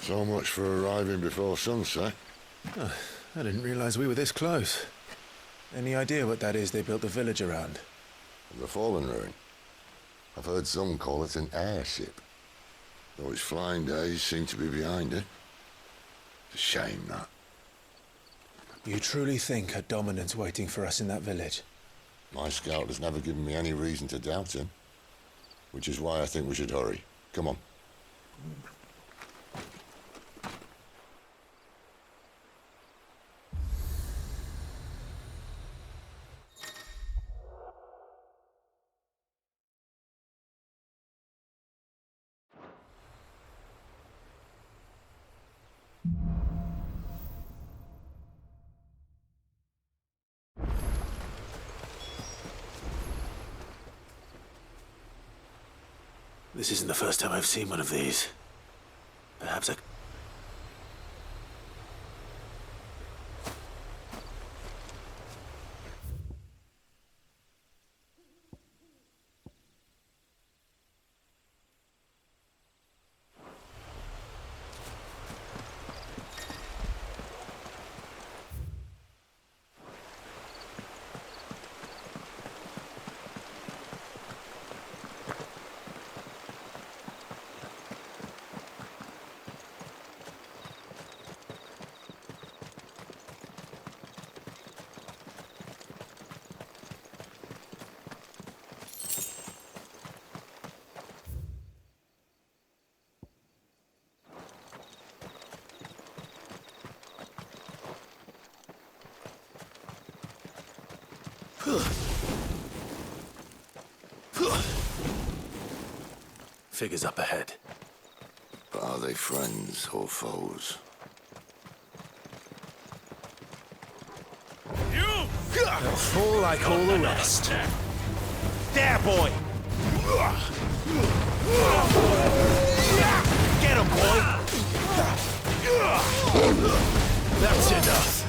So much for arriving before sunset. Oh, I didn't realize we were this close. Any idea what that is they built the village around? The fallen ruin. I've heard some call it an airship. Though its flying days seem to be behind it. It's a shame, that. You truly think a dominant's waiting for us in that village? My scout has never given me any reason to doubt him. Which is why I think we should hurry. Come on. This isn't the first time I've seen one of these. Perhaps I... Figures up ahead. But are they friends or foes? They'll fall like all the rest. There, boy! Get him, boy! That's enough.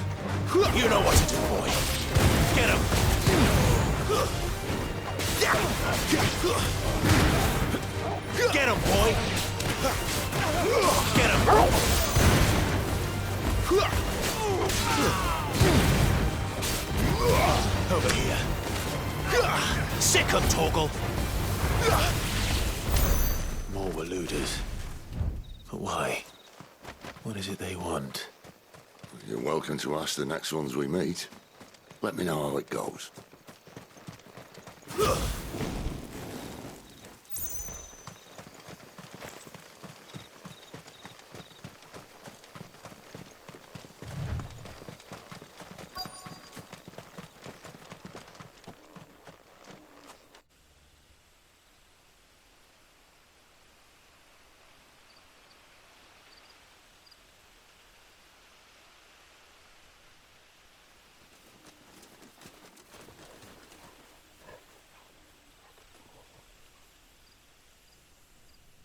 You know what to do, boy. Get him! Get him, boy! Get him! Over here. Sick him, Torgal! More Waluders. But why? What is it they want? You're welcome to ask the next ones we meet. Let me know how it goes.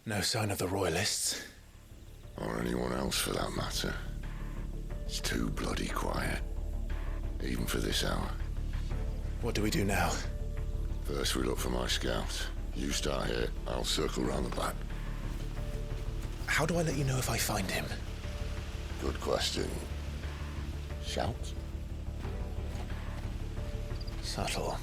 No sign of the Royalists. Or anyone else for that matter. It's too bloody quiet. Even for this hour. What do we do now? First we look for my scout. You start here, I'll circle round the back. How do I let you know if I find him? Good question. Shout? Subtle.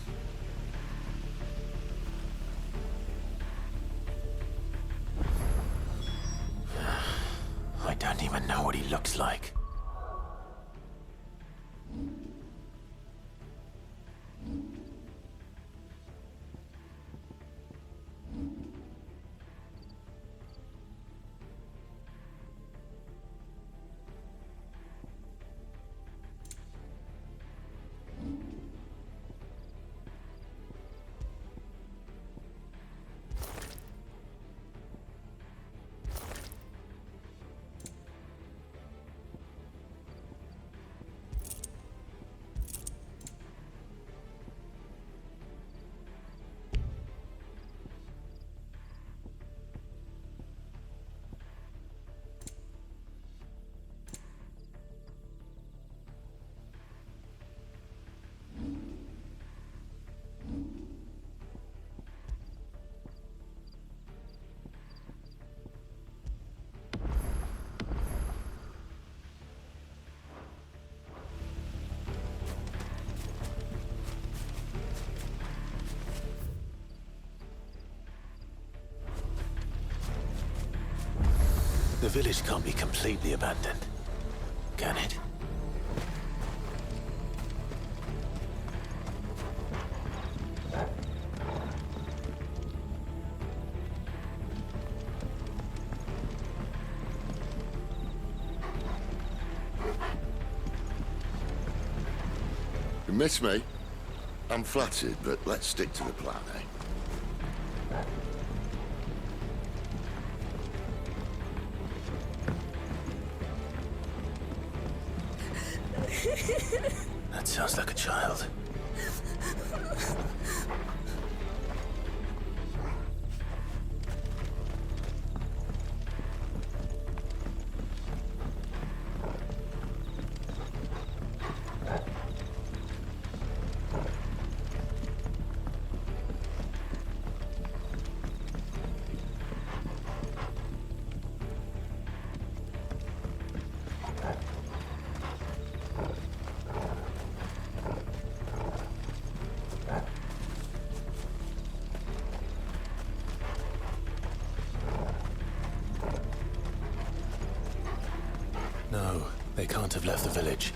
I don't even know what he looks like. village can't be completely abandoned, can it? You miss me? I'm flattered, but let's stick to the plan, eh? That sounds like a child. No, they can't have left the village.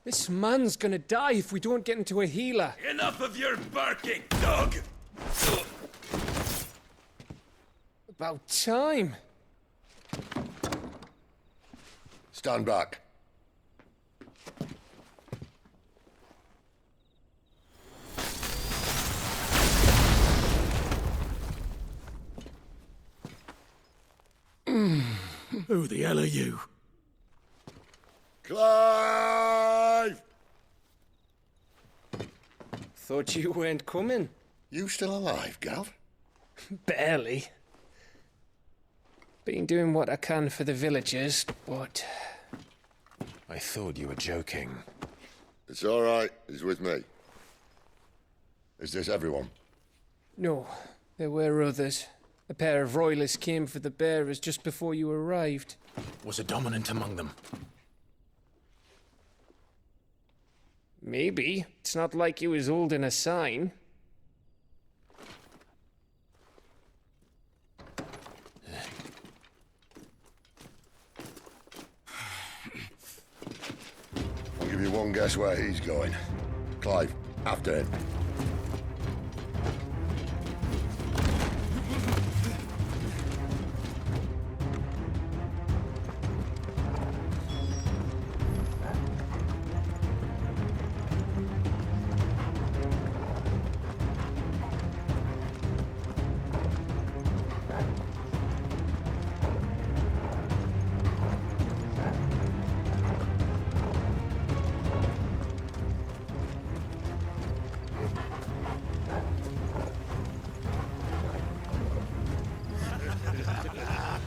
This man's gonna die if we don't get into a healer. Enough of your barking, dog! About time. Stand back. Who the hell are you? Clive! Thought you weren't coming. You still alive, Gav? Barely. Been doing what I can for the villagers, but... I thought you were joking. It's all right. He's with me. Is this everyone? No, there were others. A pair of royalists came for the bearers just before you arrived. Was a dominant among them? Maybe. It's not like he was holding a sign. I'll give you one guess where he's going. Clive, after him.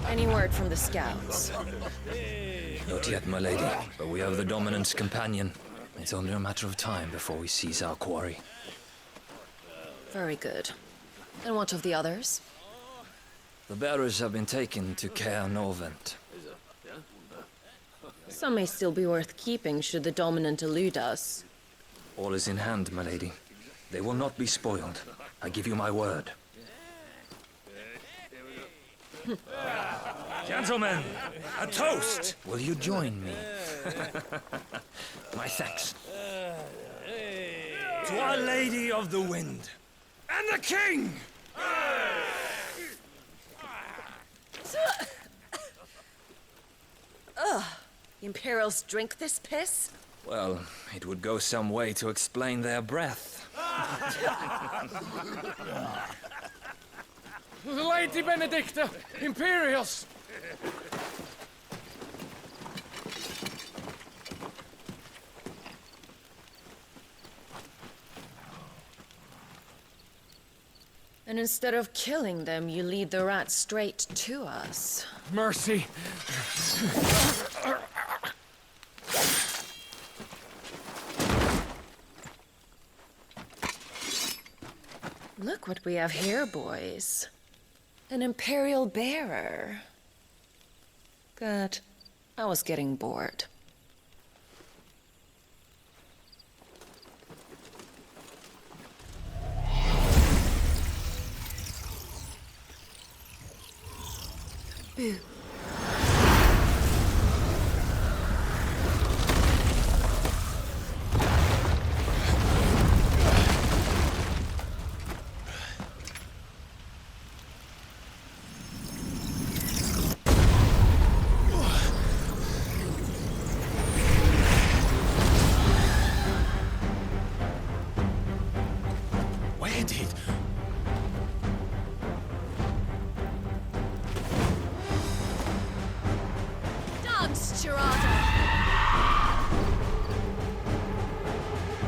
Any word from the scouts? Not yet, my lady, but we have the dominant's companion. It's only a matter of time before we seize our quarry. Very good. And what of the others? The bearers have been taken to Caer Novent. Some may still be worth keeping should the dominant elude us. All is in hand, my lady. They will not be spoiled. I give you my word. Gentlemen, a toast! Will you join me? My thanks. To Our Lady of the Wind and the King! Ugh. The Imperials drink this piss? Well, it would go some way to explain their breath. Lady Benedicta! Imperials! And instead of killing them, you lead the rats straight to us. Mercy! Look what we have here, boys. An Imperial bearer. Good. I was getting bored. Boo. Where did... Dance, Gerardo!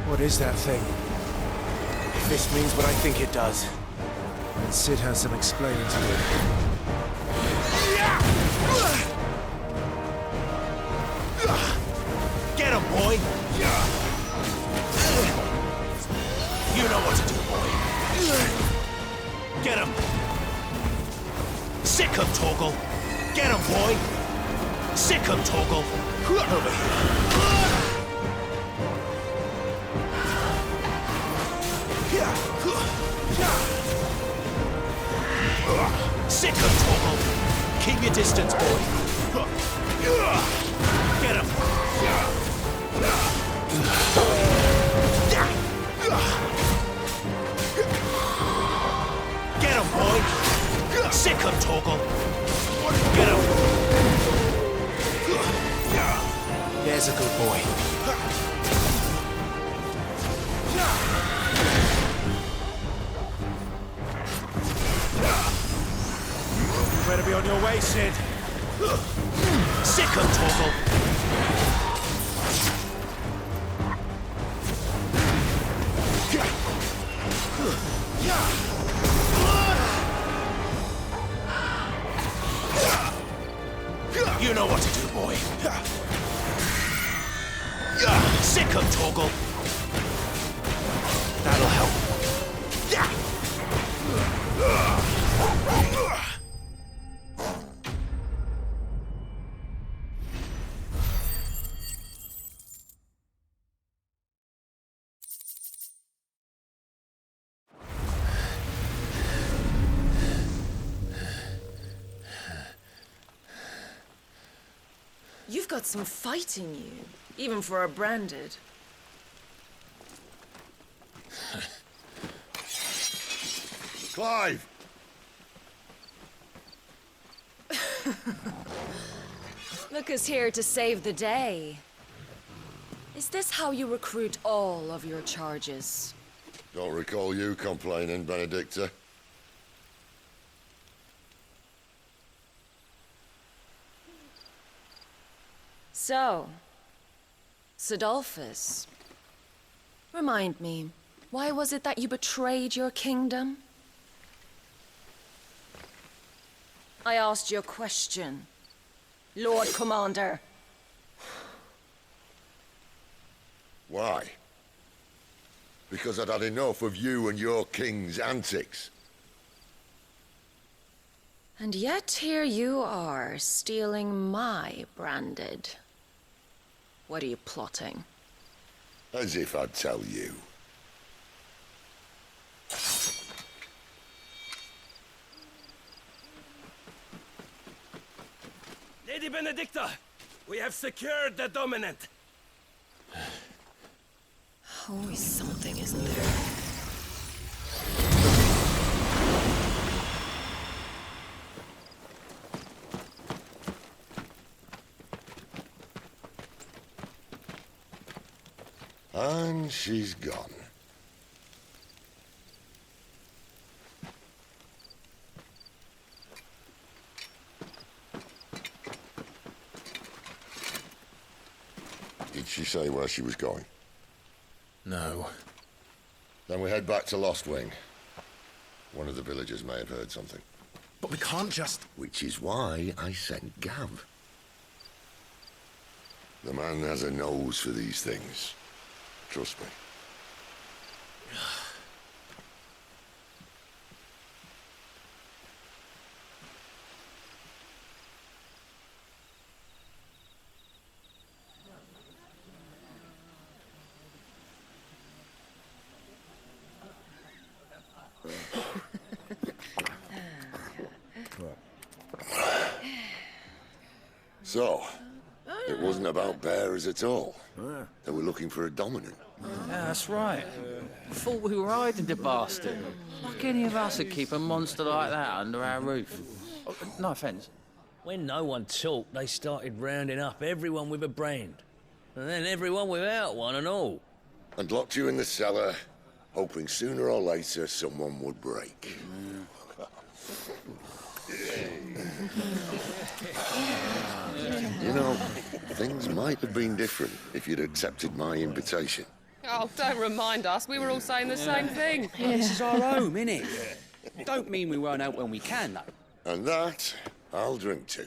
What is that thing? If this means what I think it does. And Sid has some explaining to do. Get him, boy! You know what to do, boy. Get him! Sick him, Torgal! Get him, boy! Sick him, Torgal! Over here! Sick him, Torgal! Keep your distance, boy! Get him! Get him, boy! Sick him, Torgal! Get him! There's a good boy. You better be on your way, Sid! Sick him, Torgal! You know what to do, boy. Sick him, Torgal. That'll help. You've got some fight in you, even for a branded. Clive! Lucas here to save the day. Is this how you recruit all of your charges? Don't recall you complaining, Benedicta. So, Sidolphus, remind me, why was it that you betrayed your kingdom? I asked you a question, Lord Commander. Why? Because I'd had enough of you and your king's antics. And yet here you are, stealing my branded. What are you plotting? As if I'd tell you. Benedicta! We have secured the dominant! Always something, isn't there? And she's gone. Did she say where she was going? No. Then we head back to Lost Wing. One of the villagers may have heard something. But we can't just... Which is why I sent Gav. The man has a nose for these things. Trust me. So, it wasn't about bearers at all. They were looking for a dominant. Yeah, that's right. Thought we were hiding the bastard. Like any of us would keep a monster like that under our roof. Oh, no offence. When no one talked, they started rounding up everyone with a brand. And then everyone without one and all. And locked you in the cellar, hoping sooner or later someone would break. You know, things might have been different if you'd accepted my invitation. Oh, don't remind us. We were all saying the same thing. This is our home, innit? Don't mean we won't out when we can, though. And that, I'll drink to.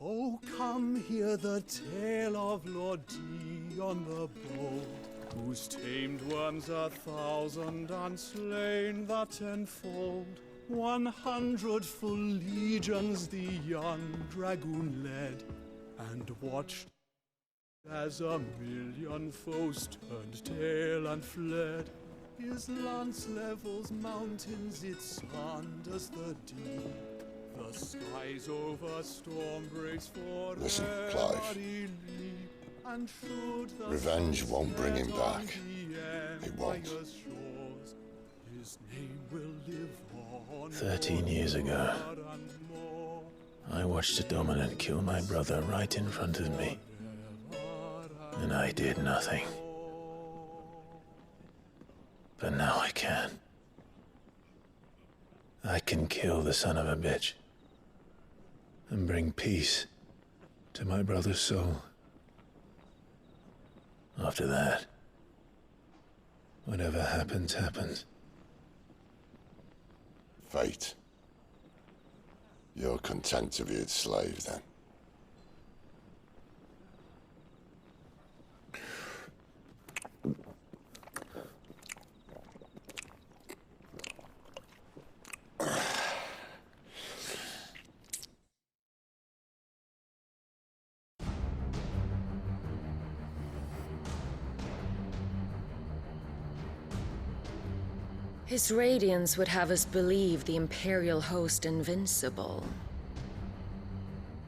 Oh, come hear the tale of Lord Dion the Bold, whose tamed worms 1,000 and slain the tenfold. 100 full legions the young dragoon led, and watched as 1,000,000 foes turned tail and fled. His lance levels mountains, it sanders the deep. The skies over storm breaks for Listen, Clive. Revenge won't bring him back. It won't. 13 years ago, I watched a dominant kill my brother right in front of me. And I did nothing. But now I can. I can kill the son of a bitch and bring peace to my brother's soul. After that, whatever happens, happens. Fate. You're content to be its slave, then? His radiance would have us believe the Imperial host invincible.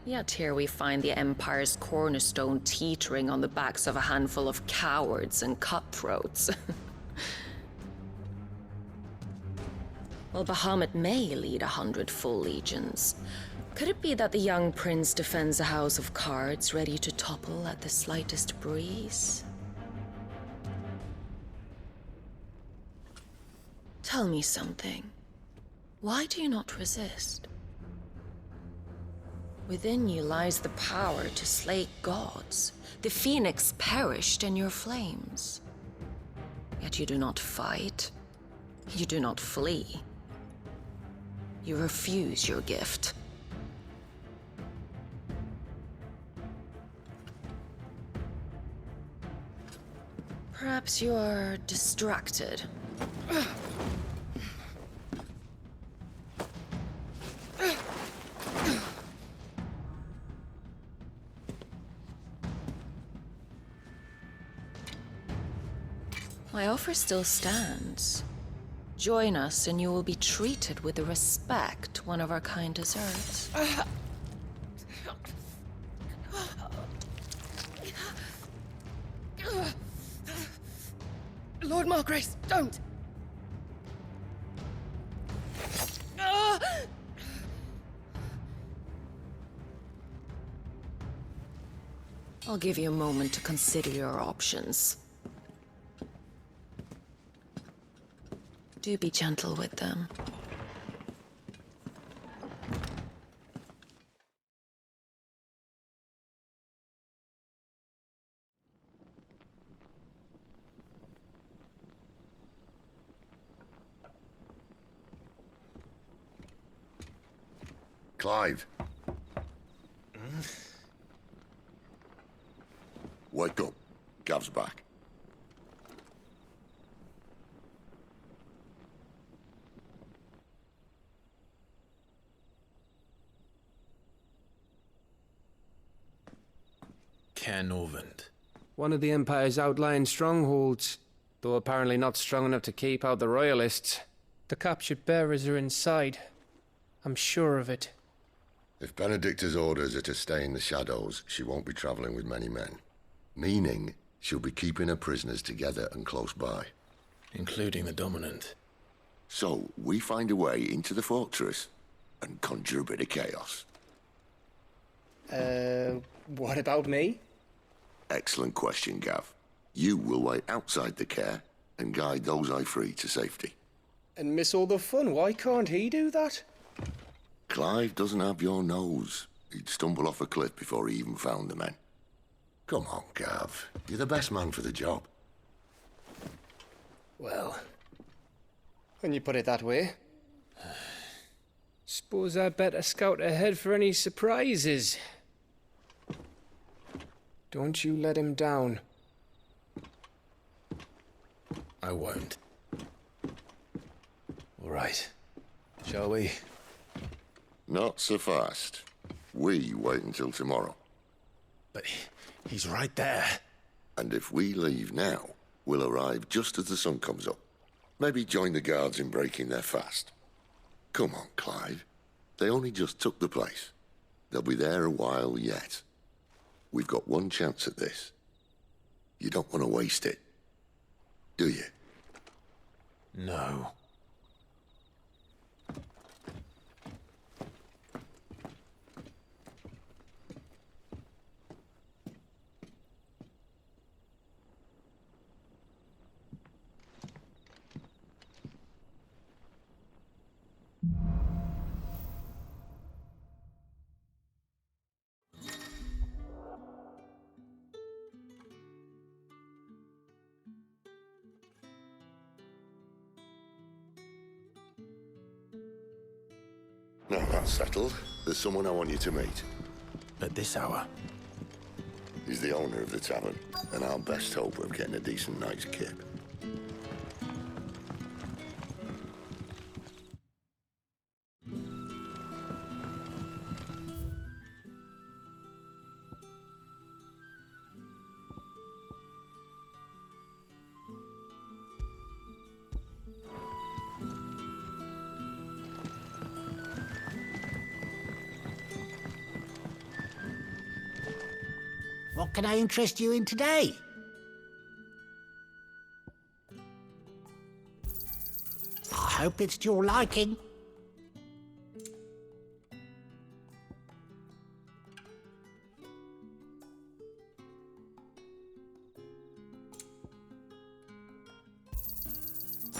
Yet here we find the Empire's cornerstone teetering on the backs of a handful of cowards and cutthroats. Well, Bahamut may lead 100 full legions. Could it be that the young prince defends a house of cards ready to topple at the slightest breeze? Tell me something. Why do you not resist? Within you lies the power to slay gods. The phoenix perished in your flames. Yet you do not fight. You do not flee. You refuse your gift. Perhaps you are distracted. My offer still stands. Join us and you will be treated with the respect one of our kind deserves. Lord Margrace, don't! I'll give you a moment to consider your options. Do be gentle with them. Clive. Wake up. Gav's back. Caernarvon. One of the Empire's outlying strongholds, though apparently not strong enough to keep out the Royalists. The captured bearers are inside. I'm sure of it. If Benedicta's orders are to stay in the shadows, she won't be traveling with many men. Meaning, she'll be keeping her prisoners together and close by. Including the Dominant. So, we find a way into the fortress and conjure a bit of chaos. What about me? Excellent question, Gav. You will wait outside the care and guide those I free to safety. And miss all the fun. Why can't he do that? Clive doesn't have your nose. He'd stumble off a cliff before he even found the men. Come on, Gav. You're the best man for the job. Well, when you put it that way. Suppose I'd better scout ahead for any surprises. Don't you let him down. I won't. All right. Shall we? Not so fast. We wait until tomorrow. But he's right there. And if we leave now, we'll arrive just as the sun comes up. Maybe join the guards in breaking their fast. Come on, Clive. They only just took the place. They'll be there a while yet. We've got one chance at this. You don't want to waste it, do you? No. Now that's settled. There's someone I want you to meet. At this hour? He's the owner of the tavern, and our best hope of getting a decent night's kip. What can I interest you in today? I hope it's to your liking.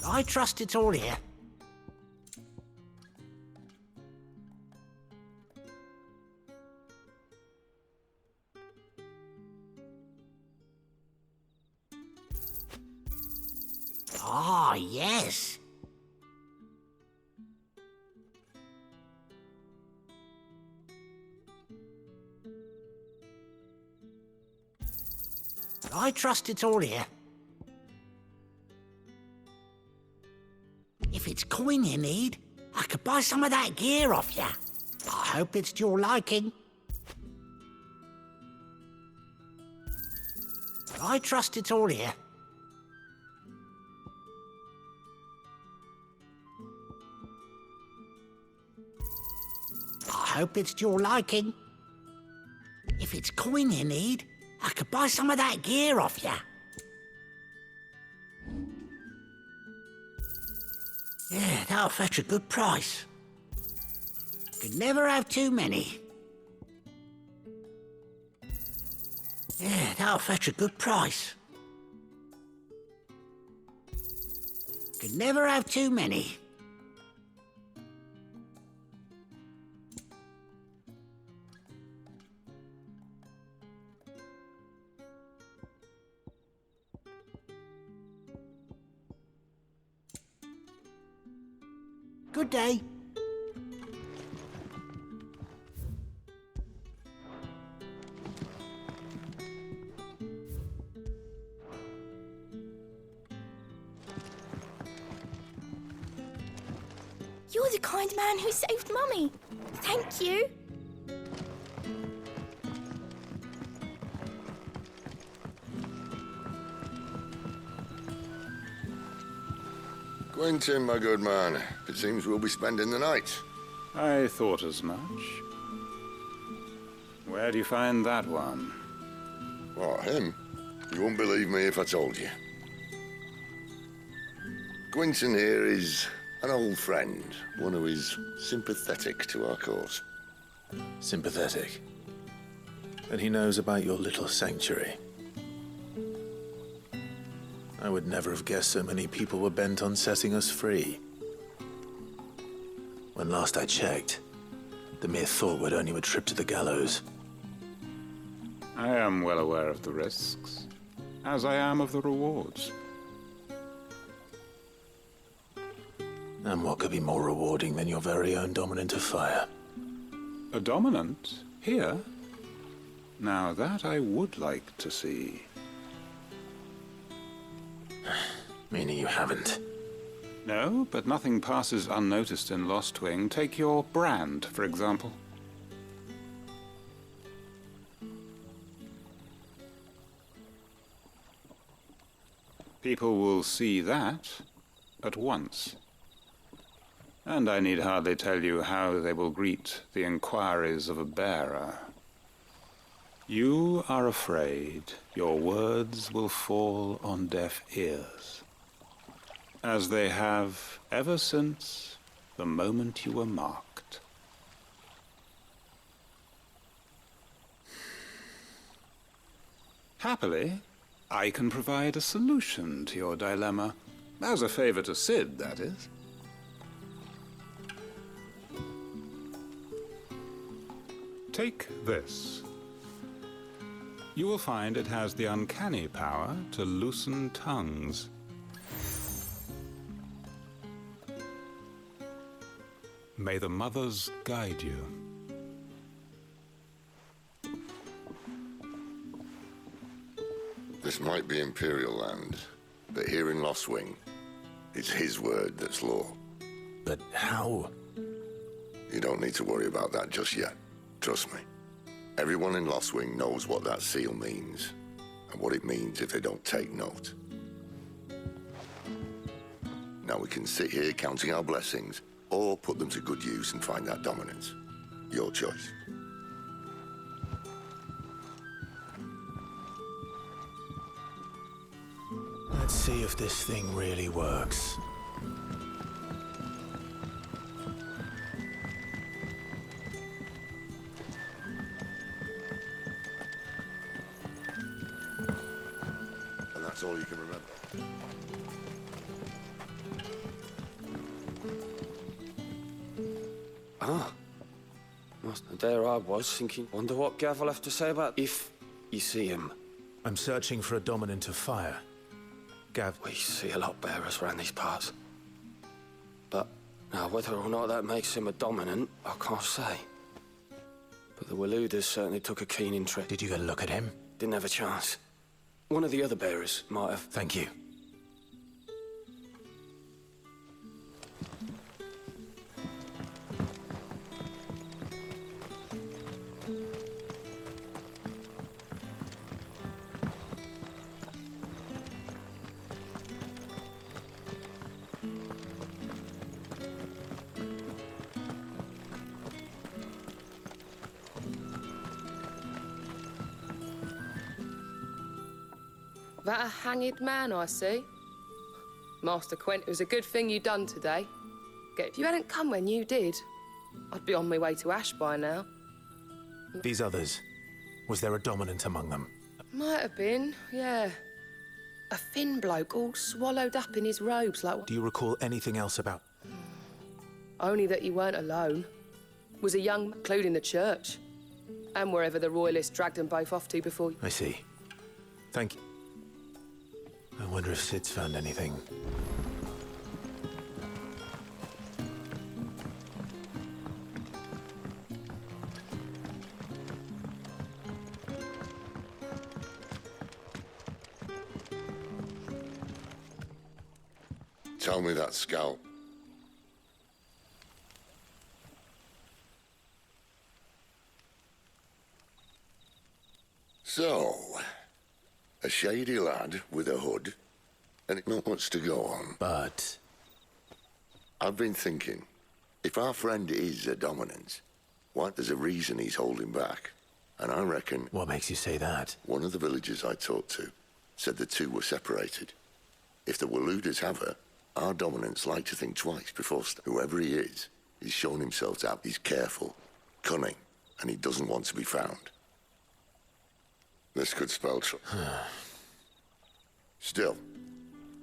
I trust it's all here. Ah, yes. I trust it's all here. If it's coin you need, I could buy some of that gear off you. I hope it's to your liking. I trust it's all here. hope it's to your liking. If it's coin you need, I could buy some of that gear off ya. Yeah, that'll fetch a good price. Could never have too many. Yeah, that'll fetch a good price. Could never have too many. Good day. You're the kind man who saved Mummy. Thank you. Quentin, my good man. It seems we'll be spending the night. I thought as much. Where do you find that one? What, him? You wouldn't believe me if I told you. Quentin here is an old friend, one who is sympathetic to our cause. Sympathetic. And he knows about your little sanctuary. I would never have guessed so many people were bent on setting us free. When last I checked, the mere thought would earn you a trip to the gallows. I am well aware of the risks, as I am of the rewards. And what could be more rewarding than your very own dominant of fire? A dominant? Here? Now that I would like to see. Meaning you haven't? No, but nothing passes unnoticed in Lost Wing. Take your brand, for example. People will see that at once. And I need hardly tell you how they will greet the inquiries of a bearer. You are afraid your words will fall on deaf ears, as they have ever since the moment you were marked. Happily, I can provide a solution to your dilemma, as a favor to Sid, that is. Take this. You will find it has the uncanny power to loosen tongues. May the mothers guide you. This might be Imperial land, but here in Lost Wing, it's his word that's law. But how? You don't need to worry about that just yet. Trust me. Everyone in Lost Wing knows what that seal means, and what it means if they don't take note. Now we can sit here counting our blessings, or put them to good use and find that dominance. Your choice. Let's see if this thing really works. And that's all you can remember. Ah. There I was, thinking, wonder what Gav will have to say about if you see him. I'm searching for a dominant of fire. Gav... We see a lot of bearers around these parts. But now, whether or not that makes him a dominant, I can't say. But the Waluders certainly took a keen interest. Did you get a look at him? Didn't have a chance. One of the other bearers might have. Thank you. That a hanged man, I see. Master Quent, it was a good thing you done today. If you hadn't come when you did, I'd be on my way to Ash by now. These others, was there a dominant among them? Might have been, yeah. A thin bloke all swallowed up in his robes like... Do you recall anything else about... Only that you weren't alone. Was a young including the church. And wherever the royalists dragged them both off to before... I see. Thank you. I wonder if Sid's found anything. Tell me that scalp. So, a shady lad with a hood, and not much to go on. But... I've been thinking, if our friend is a dominant, what there's a reason he's holding back. And I reckon... What makes you say that? One of the villagers I talked to said the two were separated. If the Waluders have her, our dominants like to think twice before whoever he is, he's shown himself out. He's careful, cunning, and he doesn't want to be found. This could spell trouble. Still,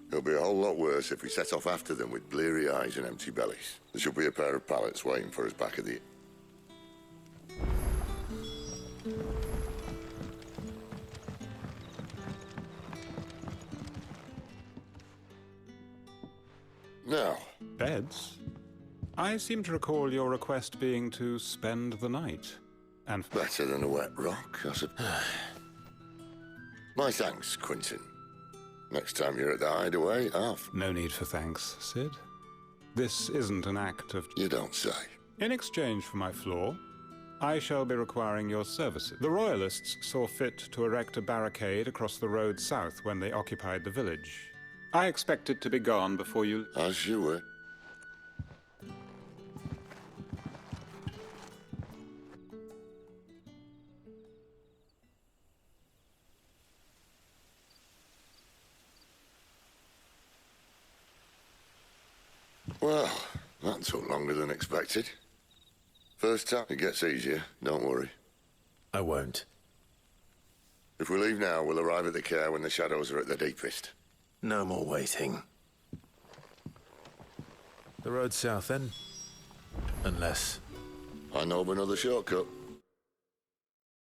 it'll be a whole lot worse if we set off after them with bleary eyes and empty bellies. There should be a pair of pallets waiting for us back at the... Now. Beds? I seem to recall your request being to spend the night. And better than a wet rock, I suppose. My thanks, Quentin. Next time you're at the hideaway, off. No need for thanks, Sid. This isn't an act of... You don't say. In exchange for my floor, I shall be requiring your services. The Royalists saw fit to erect a barricade across the road south when they occupied the village. I expect it to be gone before you... As you were. Well, that took longer than expected. First time, it gets easier, don't worry. I won't. If we leave now, we'll arrive at the care when the shadows are at their deepest. No more waiting. The road south, then? Unless... I know of another shortcut.